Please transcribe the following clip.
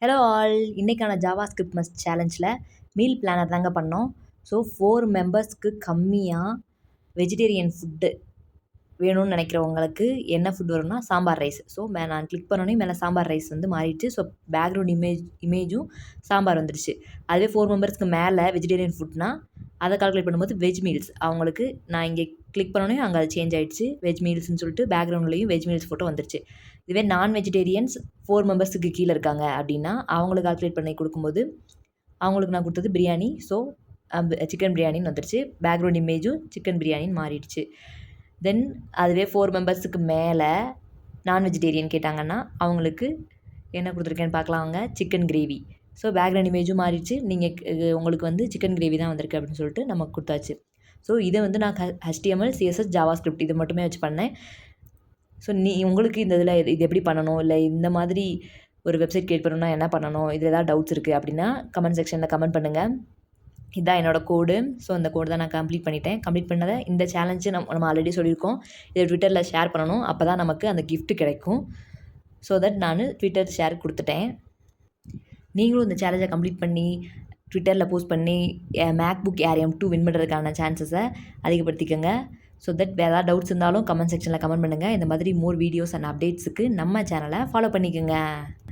Hello all, இன்றைக்கான JavaScript must சேலஞ்சில் meal planner தாங்க பண்ணோம். ஸோ 4 மெம்பர்ஸ்க்கு கம்மியாக வெஜிடேரியன் ஃபுட்டு வேணும்னு நினைக்கிறவங்களுக்கு என்ன ஃபுட் வரும்னா சாம்பார் ரைஸ். ஸோ நான் கிளிக் பண்ணோன்னே மேலே சாம்பார் ரைஸ் வந்து மாறிடுச்சு. ஸோ பேக்ரவுண்ட் இமேஜும் சாம்பார் வந்துடுச்சு. அதுவே 4 மெம்பர்ஸ்க்கு மேலே வெஜிடேரியன் ஃபுட்னா அதை கால்குலேட் பண்ணும்போது வெஜ் மீல்ஸ் அவங்களுக்கு நான் இங்கே கிளிக் பண்ணோன்னே அங்கே அது சேஞ்ச் ஆகிடுச்சு. வெஜ் மீல்ஸ்னு சொல்லிட்டு பேக்ரவுண்ட்லேயும் வெஜ் மீல்ஸ் ஃபோட்டோ வந்துடுச்சு. இதுவே நான் வெஜிடேரியன்ஸ் 4 மெம்பர்ஸுக்கு கீழே இருக்காங்க அப்படின்னா அவங்களுக்கு கால்குலேட் பண்ணி கொடுக்கும்போது அவங்களுக்கு நான் கொடுத்தது பிரியாணி. ஸோ சிக்கன் பிரியாணின்னு வந்துடுச்சு. பேக்ரவுண்ட் இமேஜும் சிக்கன் பிரியாணின்னு மாறிடுச்சு. தென் அதுவே 4 மெம்பர்ஸுக்கு மேலே நான் வெஜிடேரியன் கேட்டாங்கன்னா அவங்களுக்கு என்ன கொடுத்துருக்கேன்னு பார்க்கலாம். அவங்க சிக்கன் கிரேவி. ஸோ பேக்ரவுண்ட் இமேஜும் மாறிடுச்சு. நீங்கள் உங்களுக்கு வந்து சிக்கன் கிரேவி தான் வந்திருக்கு அப்படின்னு சொல்லிட்டு நமக்கு கொடுத்தாச்சு. ஸோ இதை வந்து நான் HTML, CSS, ஜாவா ஸ்கிரிப்ட் இது மட்டுமே வச்சு பண்ணேன். ஸோ உங்களுக்கு இந்த இதில் இது எப்படி பண்ணணும், இல்லை இந்த மாதிரி ஒரு வெப்சைட் கிரியேட் பண்ணணும்னா என்ன பண்ணணும், இதில் ஏதாவது டவுட்ஸ் இருக்குது அப்படின்னா கமெண்ட் செக்ஷனில் கமெண்ட் பண்ணுங்கள். இதுதான் என்னோடய கோடு. ஸோ அந்த கோடு தான் நான் கம்ப்ளீட் பண்ணிட்டேன். கம்ப்ளீட் பண்ணதை இந்த சேலஞ்சு நம்ம ஆல்ரெடி சொல்லியிருக்கோம். இதை ட்விட்டரில் ஷேர் பண்ணணும். அப்போ தான் நமக்கு அந்த கிஃப்ட் கிடைக்கும். ஸோ தட் நான் ட்விட்டர் ஷேர் கொடுத்துட்டேன். நீங்களும் இந்த சேலஞ்சை கம்ப்ளீட் பண்ணி ட்விட்டரில் போஸ்ட் பண்ணி மேக்புக் ஏர் M2 வின் பண்ணுறதுக்கான சான்சஸை அதிகப்படுத்திக்கோங்க. ஸோ தட் வேறு ஏதாவது டவுட்ஸ் இருந்தாலும் கமெண்ட் செக்ஷனில் கமெண்ட் பண்ணுங்கள். இந்த மாதிரி மோர் வீடியோஸ் அண்ட் அப்டேட்ஸுக்கு நம்ம சேனலை ஃபாலோ பண்ணிக்கோங்க.